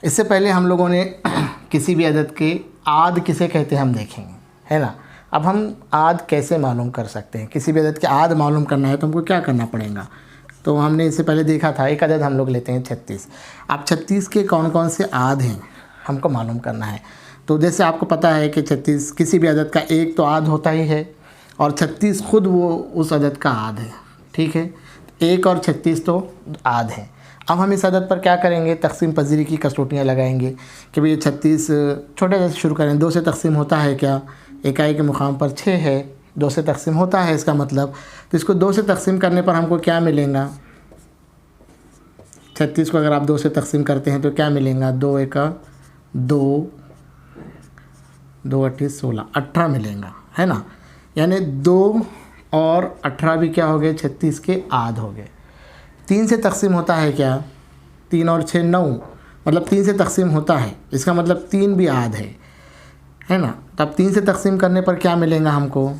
इससे पहले हम लोगों ने किसी भी अदद के आद किसे कहते हैं हम देखेंगे, है ना। अब हम आद कैसे मालूम कर सकते हैं, किसी भी अदद के आद मालूम करना है तो हमको क्या करना पड़ेगा। तो हमने इससे पहले देखा था एक अदद हम लोग लेते हैं 36। अब 36 के कौन कौन से आद हैं हमको मालूम करना है। तो जैसे आपको पता है कि 36 किसी भी अदद का एक तो आद होता ही है और 36 खुद वो उस अदद का आद है, ठीक है। एक और 36 तो आद है। अब हम इस अदद पर क्या करेंगे, तकसीम पजीरी की कसौटियाँ लगाएंगे कि भाई ये 36 छोटे से शुरू करें, 2 से तकसीम होता है क्या, इकाई के मुकाम पर 6 है, 2 से तकसीम होता है इसका मतलब। तो इसको 2 से तकसीम करने पर हमको क्या मिलेगा, 36 को अगर आप 2 से तकसीम करते हैं तो क्या मिलेगा, 2 एका 2, 2 अट्ठी 16, 18 मिलेगा, है ना। यानी 2 और 18 भी क्या हो गए, 36 के आध हो गए। 3 से तकसीम होता है क्या, 3 और 6 9, मतलब 3 से तकसीम होता है, इसका मतलब 3 भी आध है ना। तब 3 से तकसीम करने पर क्या मिलेगा हमको,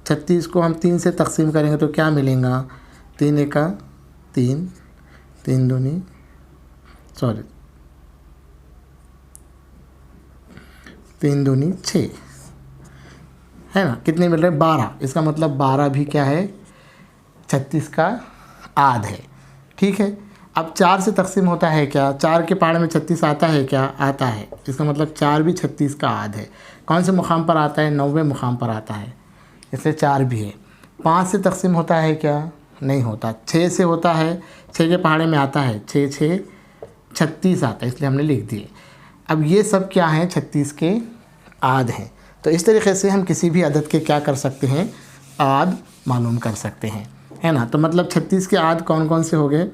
36 को हम 3 से तकसीम करेंगे तो क्या मिलेगा, 3 एका 3, 3 दूनी 6, है ना। कितने मिल रहे हैं, 12। इसका मतलब 12 भी क्या है, 36 का आध है, ठीक है। अब 4 से तकसीम होता है क्या, 4 के पहाड़ में 36 आता है क्या, आता है। इसका मतलब 4 भी 36 का आध है। कौन से मुकाम पर आता है, 9वें मुकाम पर आता है, इसलिए 4 भी है। 5 से तकसीम होता है क्या, नहीं होता। 6 से होता है, 6 के पहाड़े में आता है, 6 6 36 आता है, इसलिए हमने लिख दिए। अब ये सब क्या हैं, 36 के आध हैं। तो इस तरीके से हम किसी भी अदद के क्या कर सकते हैं, आद मालूम कर सकते हैं, है ना। तो मतलब 36 के आद कौन कौन से हो गए,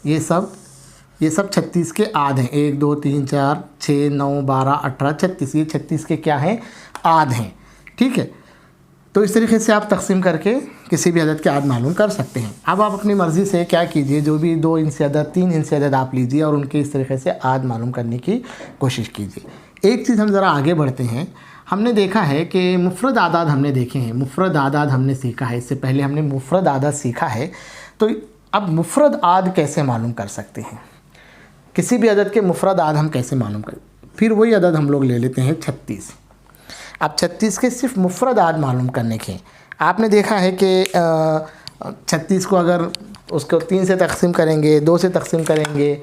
ये सब 36 के आध हैं। 1 2 3 4 6 9 12 18 36, ये 36 के क्या हैं, आध हैं, ठीक है। तो इस तरीके से आप तकसीम करके किसी भी अदद के आद मालूम कर सकते हैं। अब आप अपनी मर्ज़ी से क्या कीजिए, जो भी 2 इंच से अदद 3 इंच से अदद आप लीजिए और उनके इस तरीके से आद मालूम करने की कोशिश कीजिए। एक चीज़ हम ज़रा आगे बढ़ते हैं। हमने देखा है कि मुफ़रद आदाद हमने देखे हैं, मुफ़रद आदाद हमने सीखा है, इससे पहले हमने मुफ़रद आदाद सीखा है। तो अब मुफ़रद आद कैसे मालूम कर सकते हैं, किसी भी अदद के मुफ़रद आद हम कैसे मालूम करें। फिर वही अदद हम लोग ले लेते हैं 36। अब 36 के सिर्फ मुफ़रद आद मालूम करने के आपने देखा है कि 36 को अगर उसको 3 से तकसीम करेंगे, 2 से तकसीम करेंगे,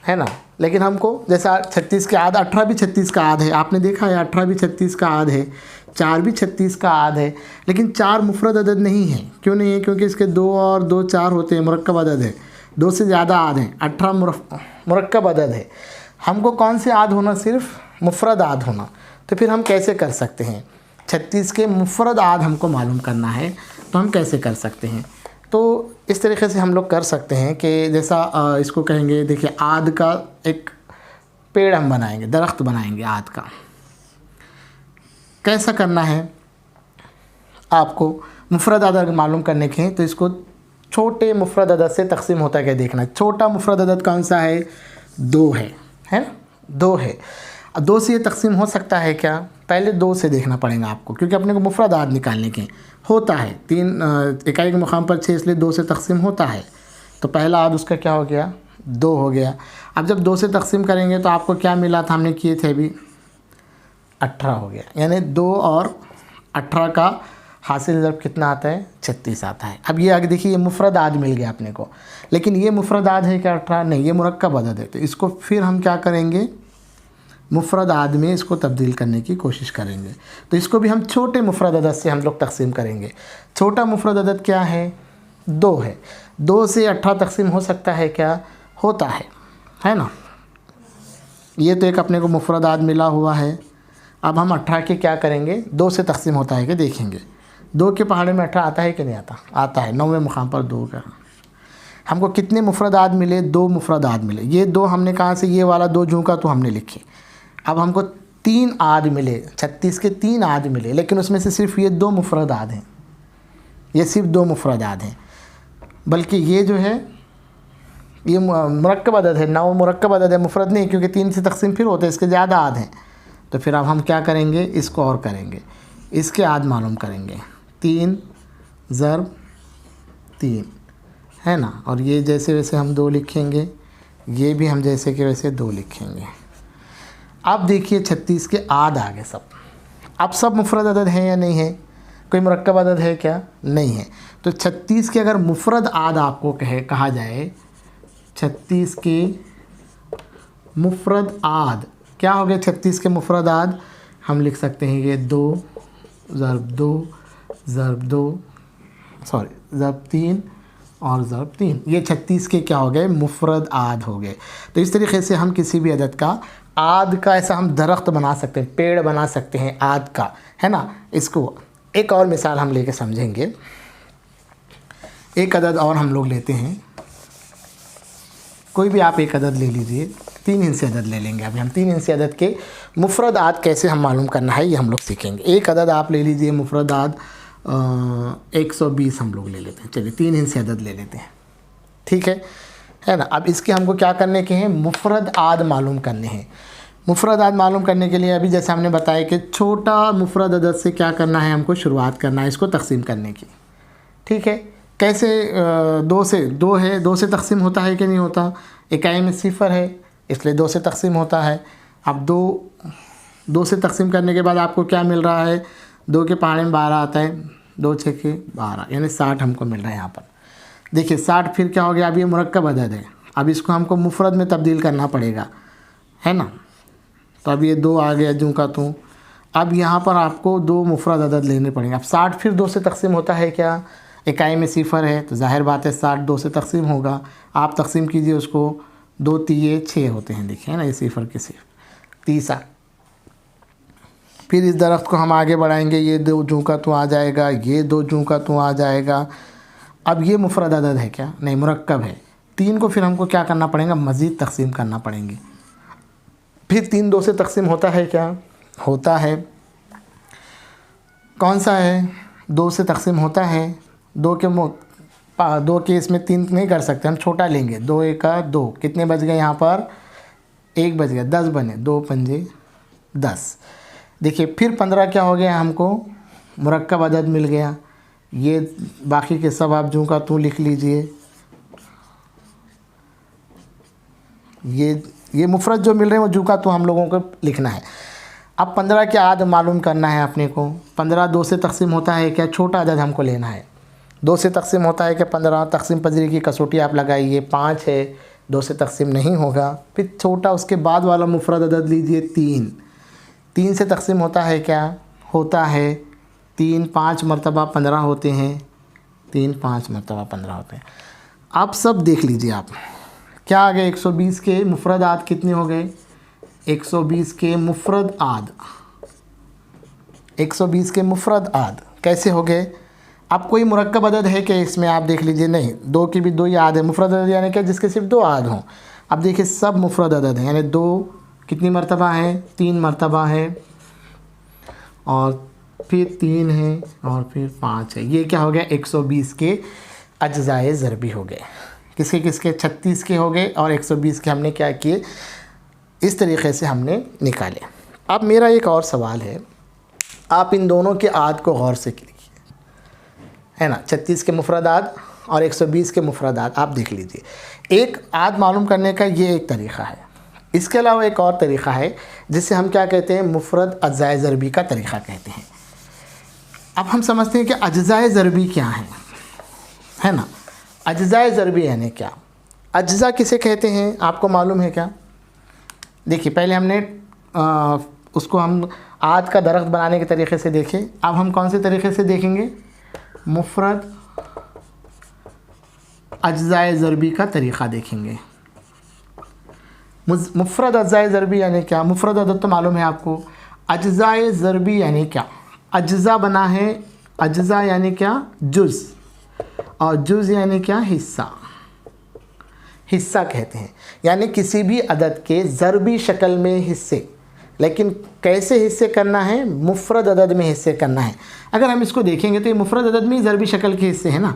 है ना। लेकिन हमको जैसा 36 के आध, 18 भी 36 का आध है, आपने देखा है 18 भी 36 का आध है, 4 भी 36 का आध है। लेकिन 4 मुफ़रद अदद नहीं है, क्यों नहीं है, क्योंकि इसके 2 और 2 4 होते हैं, मुरक्कब अदद है। 2 से ज़्यादा आध हैं, 18 मुरक्कब अदद है। हमको कौन से आध होना, सिर्फ मुफ़रद आध होना। तो फिर हम कैसे कर सकते हैं, 36 के मुफ़रद आद हमको मालूम करना है, तो हम कैसे कर सकते हैं। तो इस तरीके से हम लोग कर सकते हैं कि जैसा इसको कहेंगे, देखिए आद का एक पेड़ हम बनाएंगे, दरख्त बनाएंगे आद का। कैसा करना है आपको, मुफ़रद अदद मालूम करने के हैं तो इसको छोटे मुफ़रद अदद से तकसीम होता है क्या देखना। छोटा मुफ़रद अदद कौन सा है, 2 है ना, 2 है। 2 से ये तकसीम हो सकता है क्या, पहले 2 से देखना पड़ेगा आपको, क्योंकि अपने को मुफ़रद आद निकालने के होता है। 3 इकाई के मुकाम पर 6, इसलिए 2 से तकसीम होता है। तो पहला आद उसका क्या हो गया, 2 हो गया। अब जब 2 से तकसीम करेंगे तो आपको क्या मिला था, हमने किए थे अभी, 18 हो गया। यानी 2 और 18 का हासिल ज़र्ब कितना आता है, 36 आता है। अब ये आगे देखिए, ये मुफ़रद आद मिल गया अपने को, लेकिन ये मुफ़रद आद है क्या 18, नहीं, ये मुरक्कब अदद है। तो इसको फिर हम क्या करेंगे, मुफ़रद आद में इसको तब्दील करने की कोशिश करेंगे। तो इसको भी हम छोटे मुफ़रद अदद से हम लोग तकसीम करेंगे। छोटा मुफ़रद अदद क्या है, 2 है। 2 से 18 तकसीम हो सकता है क्या, होता है ना। ये तो एक अपने को मुफ़रद आद मिला हुआ है। अब हम 18 के क्या करेंगे, 2 से तकसीम होता है कि देखेंगे। 2 के पहाड़े में 18 आता है कि नहीं आता, आता है। 9वें मुकाम पर 2 का हमको कितने मुफ़रद आद मिले, 2 मुफ़रद आद मिले। ये 2 हमने कहाँ से, ये वाला 2 झुका तो हमने लिखे। अब हमको 3 आद मिले, 36 के 3 आद मिले, लेकिन उसमें से सिर्फ ये 2 मुफ़रद आद हैं, ये सिर्फ 2 मुफ़रद आद हैं। बल्कि ये जो है ये मुरक्कब अदद है, 9 मुरक्कब अदद है, मुफ़रद नहीं, क्योंकि 3 से तकसीम फिर होते हैं, इसके ज़्यादा आद हैं। तो फिर अब हम क्या करेंगे, इसको और करेंगे, इसके आद मालूम करेंगे। 3 ज़र्ब 3, है ना। और ये जैसे वैसे हम 2 लिखेंगे, ये भी हम जैसे के वैसे 2 लिखेंगे। अब देखिए 36 के आध आ गए सब। अब सब मुफरद अदद हैं या नहीं है? कोई मुरक्कब अदद है क्या? नहीं है। तो 36 के अगर मुफरद आद आपको कहा जाए, 36 के मुफरद आद क्या हो गए? 36 के मुफरद आद हम लिख सकते हैं ये 2 ज़रब 2 ज़रब 2 ज़रब 3 और ज़रब 3, ये 36 के क्या हो गए? मुफरद आद हो गए। तो इस तरीके से हम किसी भी अदद का आद का ऐसा हम दरख्त बना सकते हैं, पेड़ बना सकते हैं आद का, है ना। इसको एक और मिसाल हम लेके समझेंगे। एक अदद और हम लोग लेते हैं, कोई भी आप एक अदद ले लीजिए, 3 हिस्से अदद ले लेंगे। अभी हम 3 हिस्से अदद के मुफरद आद कैसे हम मालूम करना है ये हम लोग सीखेंगे। एक अदद आप ले लीजिए मुफरद आद 120 हम लोग ले लेते हैं। चलिए 3 हिस्से अदद ले लेते हैं, ठीक है ना। अब इसके हमको क्या करने के हैं? मुफरद आद मालूम करने हैं। मुफरद आद मालूम करने के लिए अभी जैसे हमने बताया कि छोटा मुफरद अदद से क्या करना है, हमको शुरुआत करना है इसको तकसीम करने की, ठीक है। कैसे? 2 से 2 है, 2 से तकसीम होता है कि नहीं होता? इकाई में 0 है इसलिए 2 से तकसीम होता है। अब 2 से तकसीम करने के बाद आपको क्या मिल रहा है? 2 के पहाड़े में 12 आता है, 2 6 के 12 यानी 60 हमको मिल रहा है यहाँ पर। देखिए 60 फिर क्या हो गया? अब ये मुरक्कब अदद है, अब इसको हमको मुफरद में तब्दील करना पड़ेगा, है ना। तो अब ये 2 आ गया जूँ का तूँ। अब यहाँ पर आपको 2 मुफरद अदद लेने पड़ेंगे। अब 60 फिर 2 से तकसीम होता है क्या? इकाई में 0 है तो जाहिर बात है 60 2 से तकसीम होगा। आप तकसीम कीजिए उसको, 2 3 6 होते हैं, देखिए ना, ये 0 के 0 30। फिर इस दरख्त को हम आगे बढ़ाएंगे, ये 2 जूँ का तू आ जाएगा, ये 2 जूँ का तू आ जाएगा। अब ये मुफरद अदद है क्या? नहीं, मुरक्कब है। 3 को फिर हमको क्या करना पड़ेगा? मज़ीद तकसीम करना पड़ेंगे। फिर 3 2 से तकसीम होता है क्या? होता है। कौन सा है? 2 से तकसीम होता है। 2 के इसमें 3 नहीं कर सकते, हम छोटा लेंगे। 2 1 2, कितने बच गए यहाँ पर? 1 बच गया, 10 बने, 2 पंजे 10। देखिए फिर 15 क्या हो गया? हमको मुरक्कब अदद मिल गया। ये बाकी के सब आप जूँ का तू लिख लीजिए। ये मुफरद जो मिल रहे हैं वो जूँ का तू हम लोगों को लिखना है। अब 15 के आद मालूम करना है अपने को। 15 2 से तकसीम होता है क्या? छोटा अदद हमको लेना है। 2 से तकसीम होता है कि 15 तकसीम पजरी की कसौटी आप लगाइए, 5 है, 2 से तकसीम नहीं होगा। फिर छोटा उसके बाद वाला मुफरद अदद लीजिए 3। 3 से तकसीम होता है क्या? होता है। 3 5 मरतबा 15 होते हैं, 3 5 मरतबा 15 होते हैं। आप सब देख लीजिए, आप क्या आ गए? 120 के मुफरद आद कितने हो गए? 120 के मुफरद आद, 120 के मुफरद आद कैसे हो गए? अब कोई मुरक्कब अदद है कि इसमें आप देख लीजिए, नहीं, 2 की भी 2 ही आद है। मुफरद अदद यानी क्या? जिसके सिर्फ 2 आद हों। अब देखिए सब मुफरद अदद हैं, यानी 2 कितनी मरतबा है? 3 मरतबा है, और फिर 3 है, और फिर 5 है। ये क्या हो गया? 120 के अज्जाए ज़रबी हो गए। किसके किसके? 36 के हो गए, और 120 के हमने क्या किए? इस तरीक़े से हमने निकाले। अब मेरा एक और सवाल है, आप इन दोनों के आद को गौर से लिखिए, है ना। 36 के मुफरद आद और 120 के मुफरद आद आप देख लीजिए। एक आद मालूम करने का ये एक तरीक़ा है। इसके अलावा एक और तरीक़ा है जिसे हम क्या कहते हैं? मुफरद अज्जाए ज़रबी का तरीक़ा कहते हैं। अब हम समझते हैं कि अज्जाए ज़रबी क्या है ना। अज्जाए ज़रबी यानी क्या? अज्जा किसे कहते हैं आपको मालूम है क्या? देखिए पहले हमने उसको हम आद का दरख्त बनाने के तरीक़े से देखे। अब हम कौन से तरीक़े से देखेंगे? मुफरद अज्जाए ज़रबी का तरीक़ा देखेंगे। मुफरद अज्जाए ज़रबी यानी क्या? मुफरद अदद तो मालूम है आपको। अज्जाए ज़रबी यानी क्या? अज्जा बना है, अज्जा यानी क्या? जुज़, और जुज़ यानी क्या? हिस्सा। हिस्सा कहते हैं, यानी किसी भी अदद के ज़रबी शक्ल में हिस्से। लेकिन कैसे हिस्से करना है? मुफरद अदद में हिस्से करना है। अगर हम इसको देखेंगे तो ये मुफरद अदद में ज़रबी शक्ल के हिस्से हैं ना।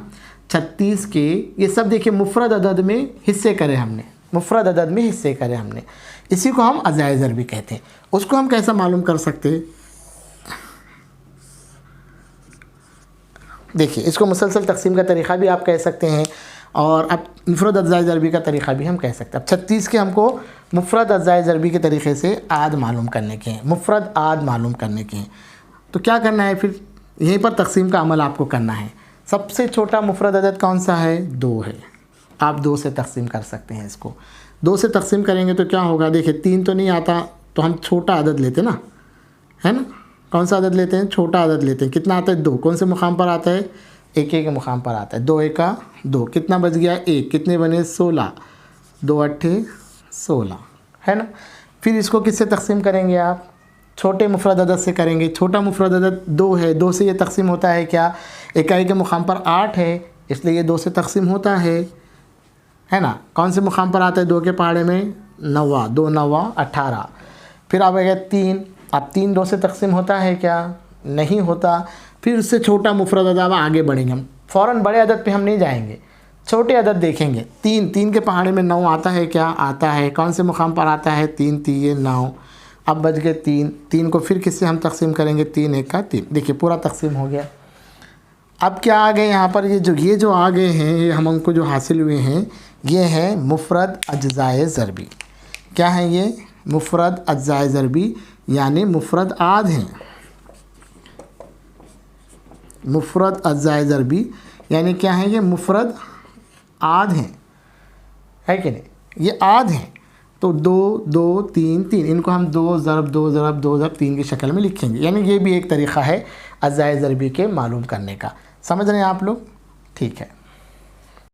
36 के ये सब देखिए मुफरद अदद में हिस्से करे हमने, मुफरद अदद में हिस्से करे हमने, इसी को हम अज्जाए ज़रबी कहते हैं। उसको हम कैसा मालूम कर सकते हैं? देखिए इसको मुसलसल तकसीम का तरीक़ा भी आप कह सकते हैं, और अब मुफरद अज्जाए ज़रबी का तरीक़ा भी हम कह सकते हैं। अब 36 के हमको मुफरद अज्जाए ज़रबी के तरीक़े से आद मालूम करने के हैं, मुफरद आद मालूम करने के हैं। तो क्या करना है, फिर यहीं पर तकसीम का अमल आपको करना है। सबसे छोटा मुफरद अदद कौन सा है, 2 है। आप 2 से तकसीम कर सकते हैं इसको। 2 से तकसीम करेंगे तो क्या होगा, देखिए 3 तो नहीं आता तो हम छोटा अदद लेते ना, है ना। कौन सा अदद लेते हैं, छोटा अदद लेते हैं। कितना आता है, 2। कौन से मुकाम पर आता है, 1 के मुकाम पर आता है। 2 एका 2, कितना बच गया 1, कितने बने 16, 2 अट्ठे 16, है ना। फिर इसको किससे तकसीम करेंगे आप, छोटे मुफरद अदद से करेंगे। छोटा मुफरद अदद 2 है, 2 से ये तकसीम होता है क्या, इकाई के मुकाम पर 8 है, इसलिए ये 2 से तकसीम होता है ना। कौन से मुकाम पर आता है, 2 के पहाड़े में 9, 2 9 18। फिर आ गया 3, अब 3 2 से तकसीम होता है क्या, नहीं होता। फिर उससे छोटा मुफरद अदद आगे बढ़ेंगे हम, फ़ौरन बड़े अदद पे हम नहीं जाएंगे, छोटे अदद देखेंगे। 3 के पहाड़े में 9 आता है क्या, आता है। कौन से मुकाम पर आता है, 3 3 9। अब बच गए 3 को फिर किससे हम तकसीम करेंगे, 3 1 का 3। देखिए पूरा तकसीम हो गया। अब क्या आ गए यहाँ पर, ये जो आ गए हैं, ये हमको जो हासिल हुए हैं, ये है मुफरद अज्जाए ज़रबी। क्या है ये, मुफरद अज्जाए ज़रबी, यानी मुफरद आद हैं। मुफरद अज्जाए ज़रबी यानी क्या है, ये मुफरद आद हैं, है कि नहीं, ये आद हैं। तो 2 2 3 3, इनको हम 2 ज़रब 2 ज़रब 2 ज़रब 3 की शक्ल में लिखेंगे। यानी ये भी एक तरीक़ा है अज्जाए ज़रबी के मालूम करने का। समझ रहे हैं आप लोग, ठीक है।